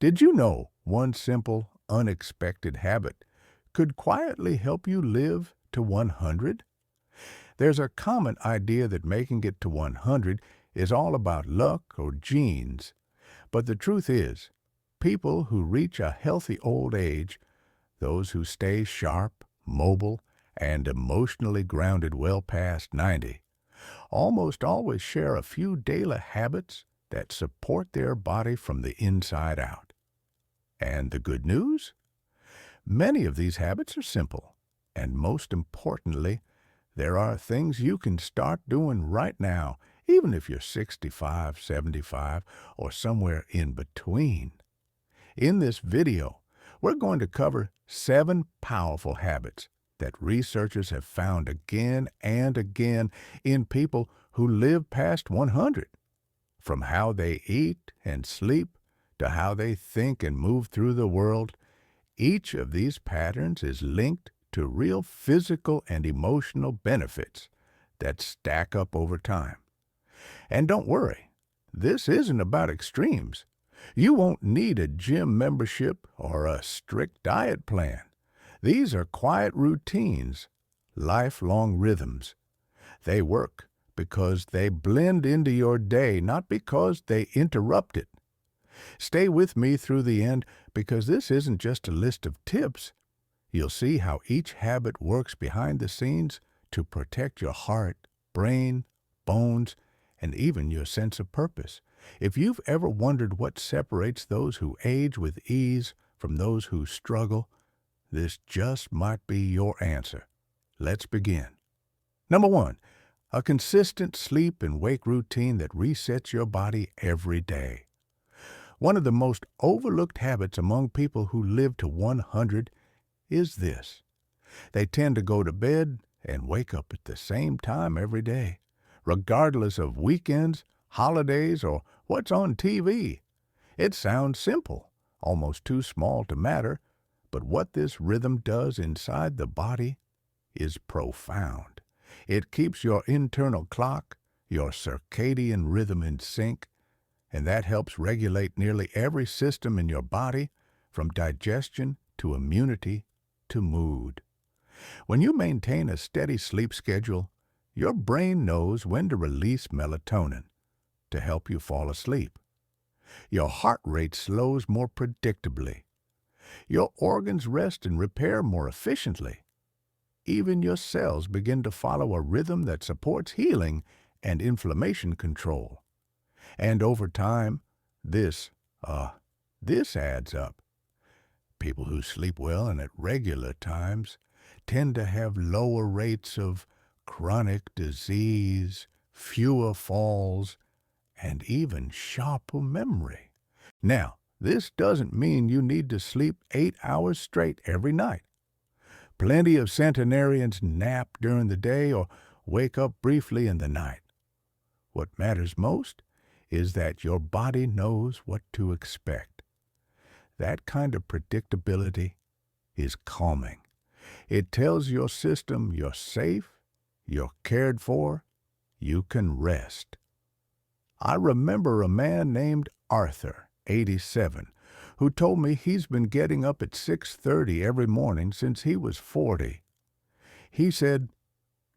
Did you know one simple, unexpected habit could quietly help you live to 100? There's a common idea that making it to 100 is all about luck or genes, but the truth is, people who reach a healthy old age, those who stay sharp, mobile, and emotionally grounded well past 90, almost always share a few daily habits that support their body from the inside out. And the good news? Many of these habits are simple, and most importantly, there are things you can start doing right now, even if you're 65, 75, or somewhere in between. In this video, we're going to cover 7 powerful habits that researchers have found again and again in people who live past 100. From how they eat and sleep to how they think and move through the world, each of these patterns is linked to real physical and emotional benefits that stack up over time. And don't worry, this isn't about extremes. You won't need a gym membership or a strict diet plan. These are quiet routines, lifelong rhythms. They work because they blend into your day, not because they interrupt it. Stay with me through the end because this isn't just a list of tips. You'll see how each habit works behind the scenes to protect your heart, brain, bones, and even your sense of purpose. If you've ever wondered what separates those who age with ease from those who struggle, this just might be your answer. Let's begin. Number 1, a consistent sleep and wake routine that resets your body every day. One of the most overlooked habits among people who live to 100 is this. They tend to go to bed and wake up at the same time every day, regardless of weekends, holidays, or what's on TV. It sounds simple, almost too small to matter, but what this rhythm does inside the body is profound. It keeps your internal clock, your circadian rhythm in sync, and that helps regulate nearly every system in your body, from digestion to immunity to mood. When you maintain a steady sleep schedule, your brain knows when to release melatonin to help you fall asleep. Your heart rate slows more predictably. Your organs rest and repair more efficiently. Even your cells begin to follow a rhythm that supports healing and inflammation control. And over time, this adds up. People who sleep well and at regular times tend to have lower rates of chronic disease, fewer falls, and even sharper memory. Now, this doesn't mean you need to sleep 8 hours straight every night. Plenty of centenarians nap during the day or wake up briefly in the night. What matters most is that your body knows what to expect. That kind of predictability is calming. It tells your system you're safe, you're cared for, you can rest. I remember a man named Arthur, 87, who told me he's been getting up at 6:30 every morning since he was 40. He said,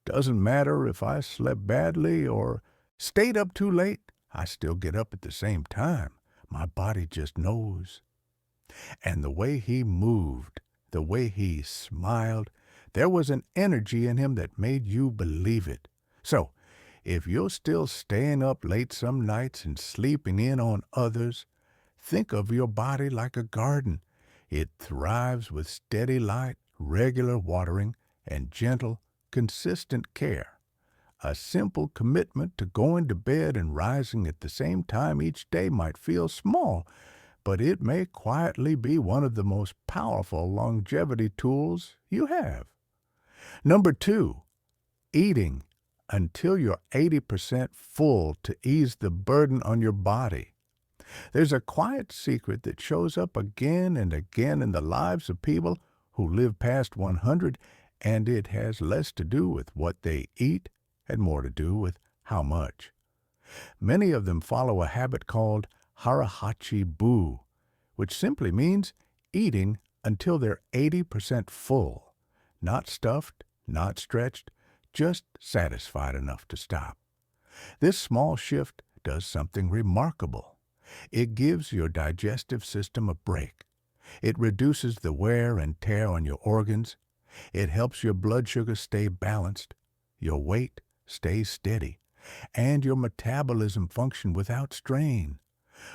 "Doesn't matter if I slept badly or stayed up too late, I still get up at the same time. My body just knows." And the way he moved, the way he smiled, there was an energy in him that made you believe it. So, if you're still staying up late some nights and sleeping in on others, think of your body like a garden. It thrives with steady light, regular watering, and gentle, consistent care. A simple commitment to going to bed and rising at the same time each day might feel small, but it may quietly be one of the most powerful longevity tools you have. Number 2, eating until you're 80% full to ease the burden on your body. There's a quiet secret that shows up again and again in the lives of people who live past 100, and it has less to do with what they eat and more to do with how much. Many of them follow a habit called harahachi bu, which simply means eating until they're 80% full, not stuffed, not stretched, just satisfied enough to stop. This small shift does something remarkable. It gives your digestive system a break. It reduces the wear and tear on your organs. It helps your blood sugar stay balanced, your weight stays steady, and your metabolism function without strain.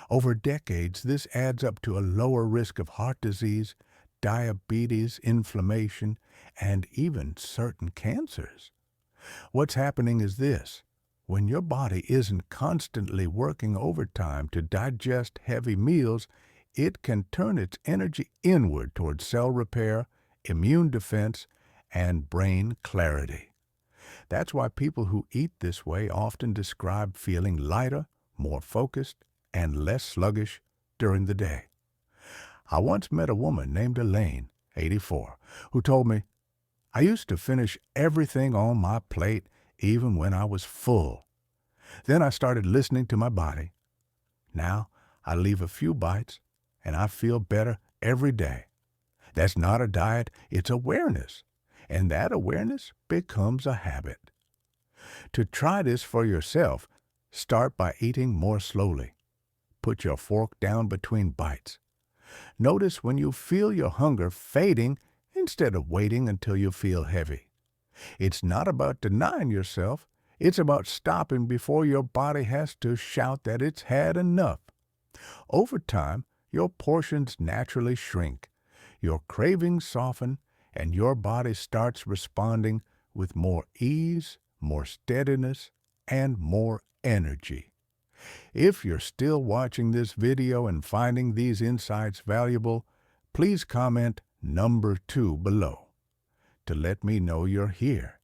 Over decades, this adds up to a lower risk of heart disease, diabetes, inflammation, and even certain cancers. What's happening is this. When your body isn't constantly working overtime to digest heavy meals, it can turn its energy inward toward cell repair, immune defense, and brain clarity. That's why people who eat this way often describe feeling lighter, more focused, and less sluggish during the day. I once met a woman named Elaine, 84, who told me, "I used to finish everything on my plate even when I was full. Then I started listening to my body. Now I leave a few bites and I feel better every day." That's not a diet, it's awareness. And that awareness becomes a habit. To try this for yourself, start by eating more slowly. Put your fork down between bites. Notice when you feel your hunger fading instead of waiting until you feel heavy. It's not about denying yourself, it's about stopping before your body has to shout that it's had enough. Over time, your portions naturally shrink, your cravings soften, and your body starts responding with more ease, more steadiness, and more energy. If you're still watching this video and finding these insights valuable, please comment number 2 below to let me know you're here.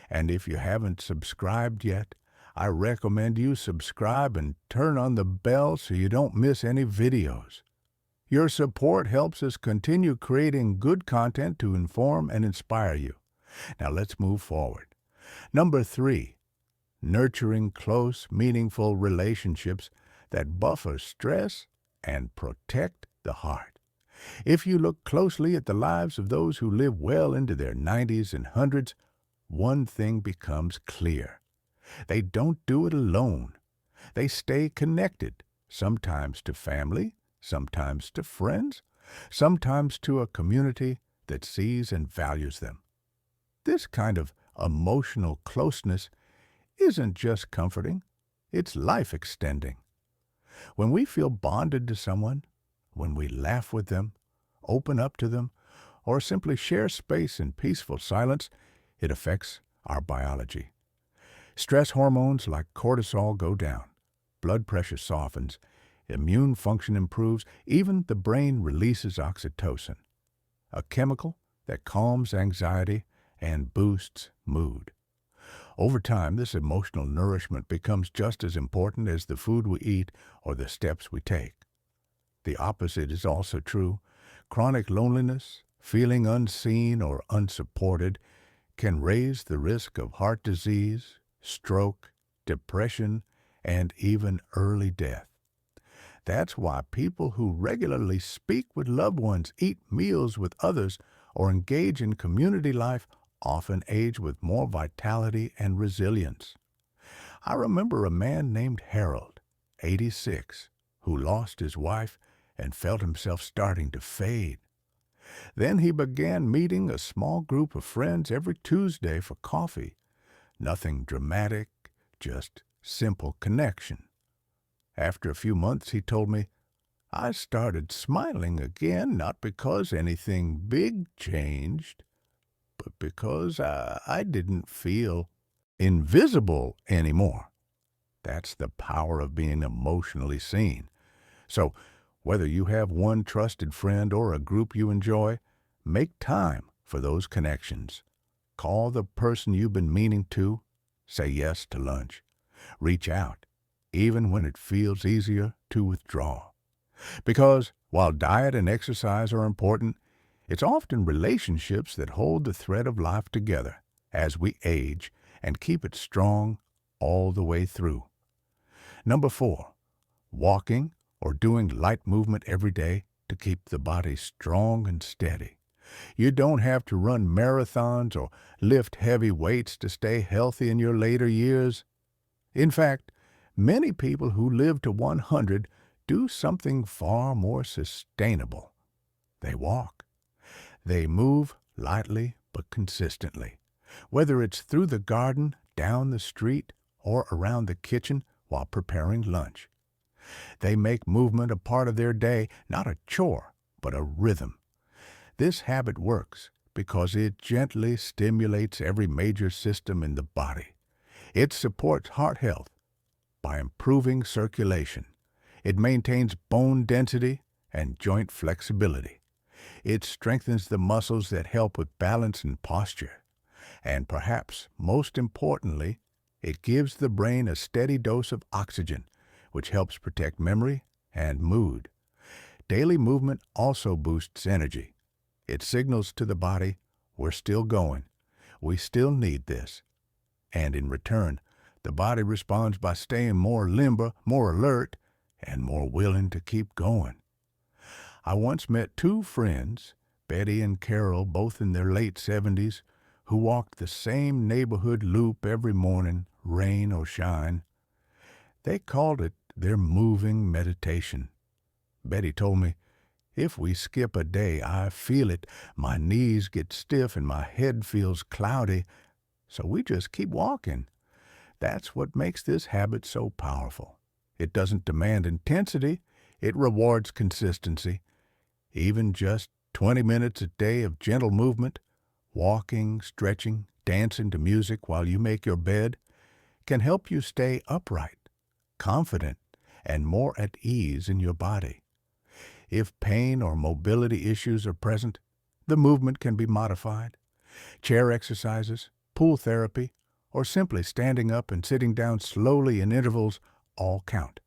And if you haven't subscribed yet, I recommend you subscribe and turn on the bell so you don't miss any videos. Your support helps us continue creating good content to inform and inspire you. Now let's move forward. Number 3, nurturing close, meaningful relationships that buffer stress and protect the heart. If you look closely at the lives of those who live well into their 90s and 100s, one thing becomes clear. They don't do it alone. They stay connected, sometimes to family, sometimes to friends, sometimes to a community that sees and values them. This kind of emotional closeness isn't just comforting, it's life-extending. When we feel bonded to someone, when we laugh with them, open up to them, or simply share space in peaceful silence, it affects our biology. Stress hormones like cortisol go down, blood pressure softens, immune function improves, even the brain releases oxytocin, a chemical that calms anxiety and boosts mood. Over time, this emotional nourishment becomes just as important as the food we eat or the steps we take. The opposite is also true. Chronic loneliness, feeling unseen or unsupported, can raise the risk of heart disease, stroke, depression, and even early death. That's why people who regularly speak with loved ones, eat meals with others, or engage in community life often age with more vitality and resilience. I remember a man named Harold, 86, who lost his wife and felt himself starting to fade. Then he began meeting a small group of friends every Tuesday for coffee. Nothing dramatic, just simple connection. After a few months, he told me, "I started smiling again, not because anything big changed, but because I didn't feel invisible anymore." That's the power of being emotionally seen. So, whether you have one trusted friend or a group you enjoy, make time for those connections. Call the person you've been meaning to. Say yes to lunch. Reach out, even when it feels easier to withdraw. Because while diet and exercise are important, it's often relationships that hold the thread of life together as we age and keep it strong all the way through. Number 4, walking or doing light movement every day to keep the body strong and steady. You don't have to run marathons or lift heavy weights to stay healthy in your later years. In fact, many people who live to 100 do something far more sustainable. They walk. They move lightly but consistently, whether it's through the garden, down the street, or around the kitchen while preparing lunch. They make movement a part of their day, not a chore, but a rhythm. This habit works because it gently stimulates every major system in the body. It supports heart health by improving circulation. It maintains bone density and joint flexibility. It strengthens the muscles that help with balance and posture. And perhaps most importantly, it gives the brain a steady dose of oxygen, which helps protect memory and mood. Daily movement also boosts energy. It signals to the body, we're still going. We still need this. And in return, the body responds by staying more limber, more alert, and more willing to keep going. I once met two friends, Betty and Carol, both in their late 70s, who walked the same neighborhood loop every morning, rain or shine. They called it their moving meditation. Betty told me, if we skip a day, I feel it. My knees get stiff and my head feels cloudy, so we just keep walking. That's what makes this habit so powerful. It doesn't demand intensity, it rewards consistency. Even just 20 minutes a day of gentle movement, walking, stretching, dancing to music while you make your bed, can help you stay upright, confident, and more at ease in your body. If pain or mobility issues are present, the movement can be modified. Chair exercises, pool therapy, or simply standing up and sitting down slowly in intervals all count.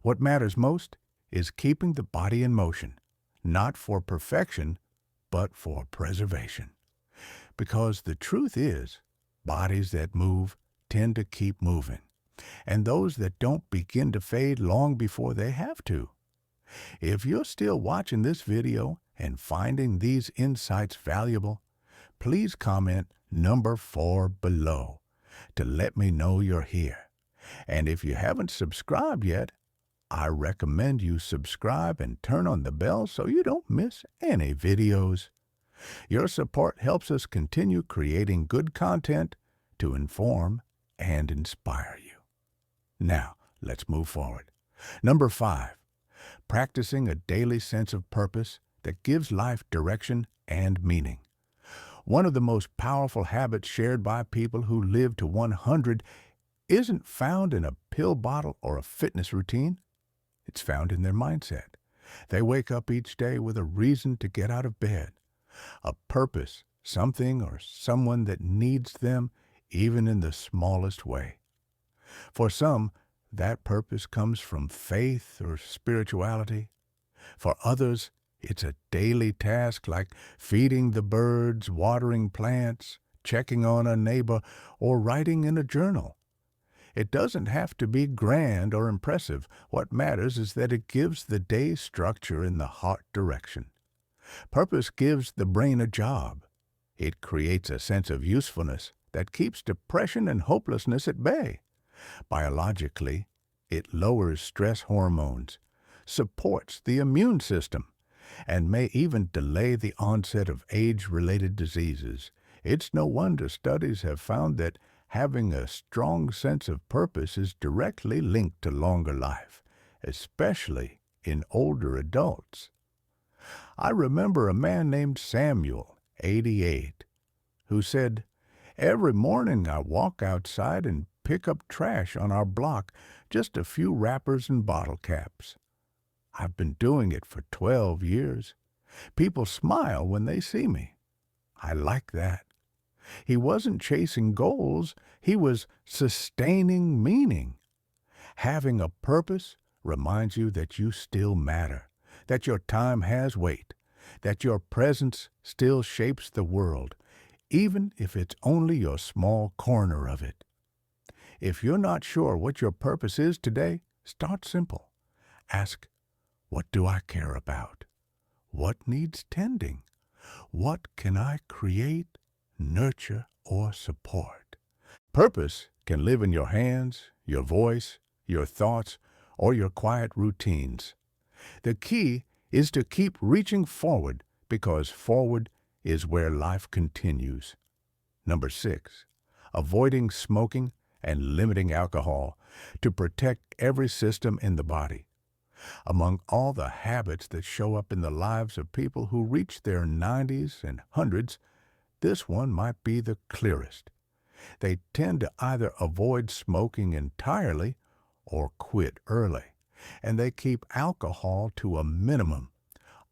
What matters most is keeping the body in motion, not for perfection, but for preservation. Because the truth is, bodies that move tend to keep moving, and those that don't begin to fade long before they have to. If you're still watching this video and finding these insights valuable, please comment number 4 below to let me know you're here. And if you haven't subscribed yet, I recommend you subscribe and turn on the bell so you don't miss any videos. Your support helps us continue creating good content to inform and inspire you. Now, let's move forward. Number 5, practicing a daily sense of purpose that gives life direction and meaning. One of the most powerful habits shared by people who live to 100 isn't found in a pill bottle or a fitness routine. It's found in their mindset. They wake up each day with a reason to get out of bed, a purpose, something or someone that needs them, even in the smallest way. For some, that purpose comes from faith or spirituality. For others, it's a daily task like feeding the birds, watering plants, checking on a neighbor, or writing in a journal. It doesn't have to be grand or impressive. What matters is that it gives the day structure in the heart direction. Purpose gives the brain a job. It creates a sense of usefulness that keeps depression and hopelessness at bay. Biologically, it lowers stress hormones, supports the immune system, and may even delay the onset of age-related diseases. It's no wonder studies have found that having a strong sense of purpose is directly linked to longer life, especially in older adults. I remember a man named Samuel, 88, who said, "Every morning I walk outside and pick up trash on our block, just a few wrappers and bottle caps. I've been doing it for 12 years. People smile when they see me. I like that." He wasn't chasing goals, he was sustaining meaning. Having a purpose reminds you that you still matter, that your time has weight, that your presence still shapes the world, even if it's only your small corner of it. If you're not sure what your purpose is today, start simple. Ask, what do I care about? What needs tending? What can I create, nurture, or support? Purpose can live in your hands, your voice, your thoughts, or your quiet routines. The key is to keep reaching forward because forward is where life continues. Number 6, avoiding smoking and limiting alcohol to protect every system in the body. Among all the habits that show up in the lives of people who reach their 90s and 100s, this one might be the clearest. They tend to either avoid smoking entirely or quit early, and they keep alcohol to a minimum,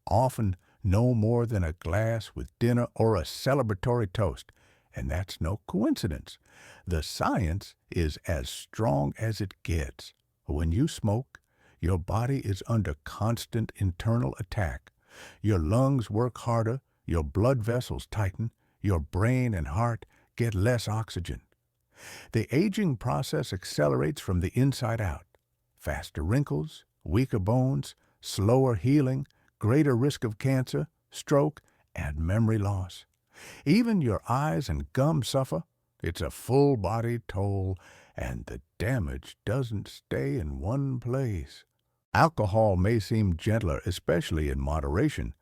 often no more than a glass with dinner or a celebratory toast, and that's no coincidence. The science is as strong as it gets. When you smoke, your body is under constant internal attack. Your lungs work harder, your blood vessels tighten, your brain and heart get less oxygen. The aging process accelerates from the inside out. Faster wrinkles, weaker bones, slower healing, greater risk of cancer, stroke, and memory loss. Even your eyes and gums suffer. It's a full-body toll, and the damage doesn't stay in one place. Alcohol may seem gentler, especially in moderation,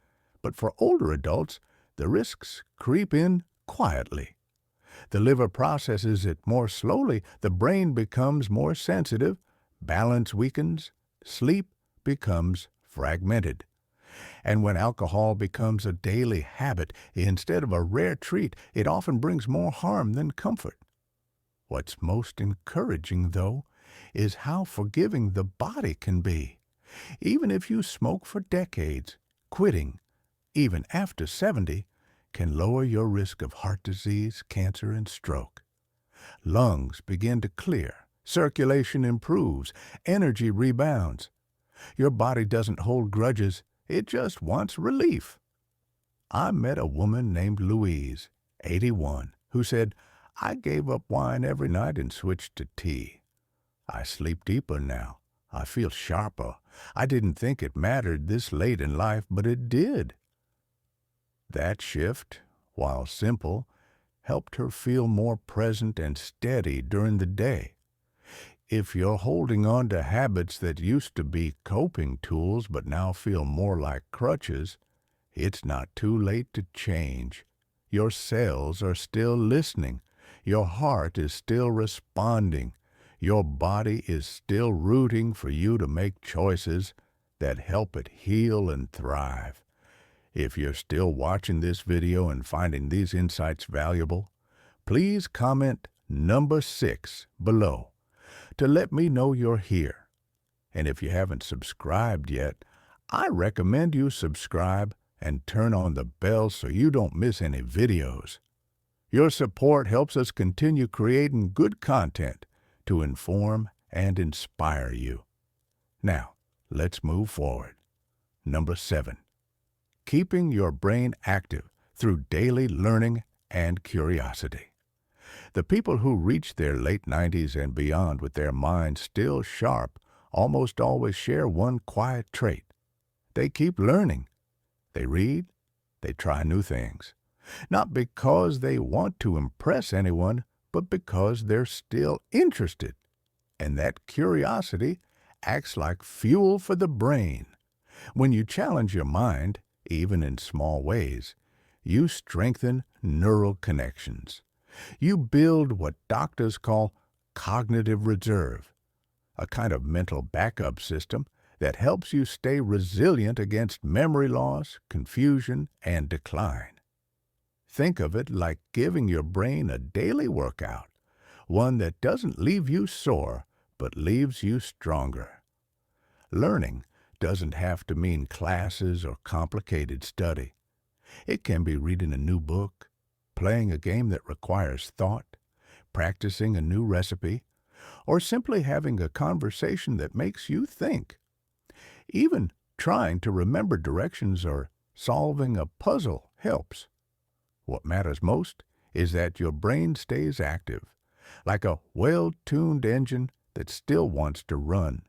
but for older adults, the risks creep in quietly. The liver processes it more slowly, the brain becomes more sensitive, balance weakens, sleep becomes fragmented. And when alcohol becomes a daily habit instead of a rare treat, it often brings more harm than comfort. What's most encouraging, though, is how forgiving the body can be. Even if you smoke for decades, quitting, even after 70, can lower your risk of heart disease, cancer, and stroke. Lungs begin to clear, circulation improves, energy rebounds. Your body doesn't hold grudges, it just wants relief. I met a woman named Louise, 81, who said, "I gave up wine every night and switched to tea. I sleep deeper now. I feel sharper. I didn't think it mattered this late in life, but it did." That shift, while simple, helped her feel more present and steady during the day. If you're holding on to habits that used to be coping tools but now feel more like crutches, it's not too late to change. Your cells are still listening. Your heart is still responding. Your body is still rooting for you to make choices that help it heal and thrive. If you're still watching this video and finding these insights valuable, please comment number 6 below to let me know you're here. And if you haven't subscribed yet, I recommend you subscribe and turn on the bell so you don't miss any videos. Your support helps us continue creating good content to inform and inspire you. Now, let's move forward. Number 7, keeping your brain active through daily learning and curiosity. The people who reach their late 90s and beyond with their minds still sharp almost always share one quiet trait. They keep learning. They read. They try new things. Not because they want to impress anyone, but because they're still interested. And that curiosity acts like fuel for the brain. When you challenge your mind, even in small ways, you strengthen neural connections. You build what doctors call cognitive reserve, a kind of mental backup system that helps you stay resilient against memory loss, confusion, and decline. Think of it like giving your brain a daily workout, one that doesn't leave you sore, but leaves you stronger. Learning doesn't have to mean classes or complicated study. It can be reading a new book, playing a game that requires thought, practicing a new recipe, or simply having a conversation that makes you think. Even trying to remember directions or solving a puzzle helps. What matters most is that your brain stays active, like a well-tuned engine that still wants to run.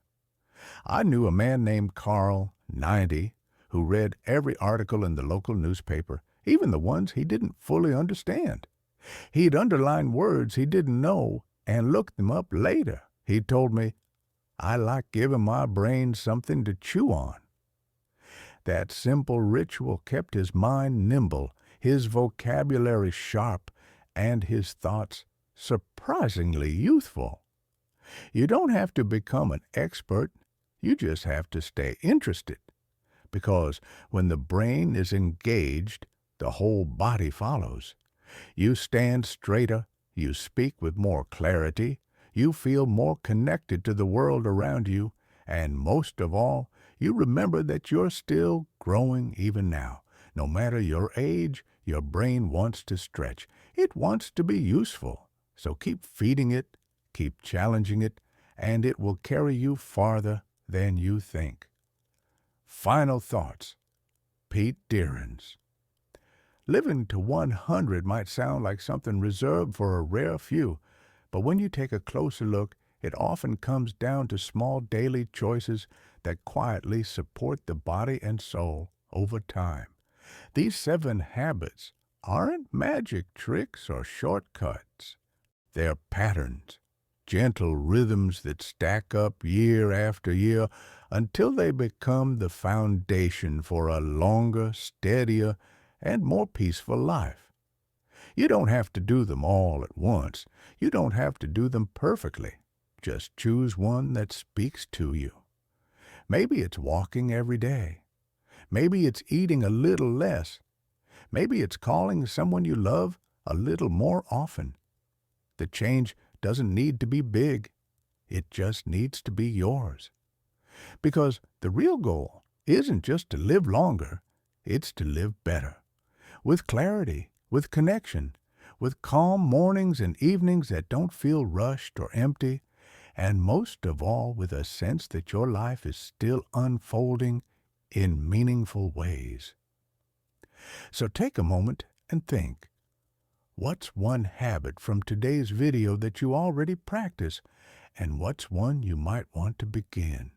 I knew a man named Carl, 90, who read every article in the local newspaper, even the ones he didn't fully understand. He'd underline words he didn't know and look them up later. He told me, "I like giving my brain something to chew on." That simple ritual kept his mind nimble, his vocabulary sharp, and his thoughts surprisingly youthful. You don't have to become an expert, you just have to stay interested. Because when the brain is engaged, the whole body follows. You stand straighter, you speak with more clarity, you feel more connected to the world around you, and most of all, you remember that you're still growing even now. No matter your age, your brain wants to stretch. It wants to be useful. So keep feeding it, keep challenging it, and it will carry you farther than you think. Final thoughts. Pete Dearens. Living to 100 might sound like something reserved for a rare few, but when you take a closer look, it often comes down to small daily choices that quietly support the body and soul over time. These 7 habits aren't magic tricks or shortcuts. They're patterns, gentle rhythms that stack up year after year until they become the foundation for a longer, steadier, and more peaceful life. You don't have to do them all at once. You don't have to do them perfectly. Just choose one that speaks to you. Maybe it's walking every day. Maybe it's eating a little less. Maybe it's calling someone you love a little more often. The change doesn't need to be big. It just needs to be yours. Because the real goal isn't just to live longer, it's to live better. With clarity, with connection, with calm mornings and evenings that don't feel rushed or empty, and most of all with a sense that your life is still unfolding in meaningful ways. So take a moment and think. What's one habit from today's video that you already practice, and what's one you might want to begin?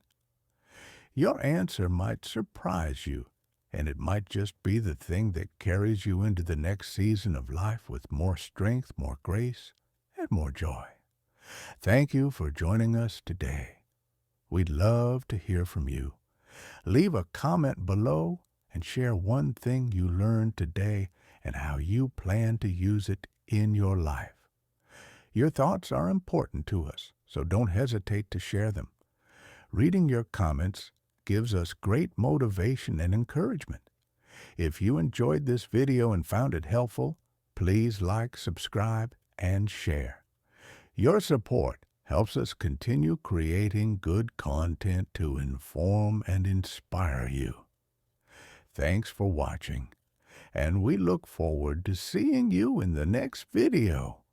Your answer might surprise you, and it might just be the thing that carries you into the next season of life with more strength, more grace, and more joy. Thank you for joining us today. We'd love to hear from you. Leave a comment below and share one thing you learned today and how you plan to use it in your life. Your thoughts are important to us, so don't hesitate to share them. Reading your comments gives us great motivation and encouragement. If you enjoyed this video and found it helpful, please like, subscribe, and share. Your support helps us continue creating good content to inform and inspire you. Thanks for watching, and we look forward to seeing you in the next video.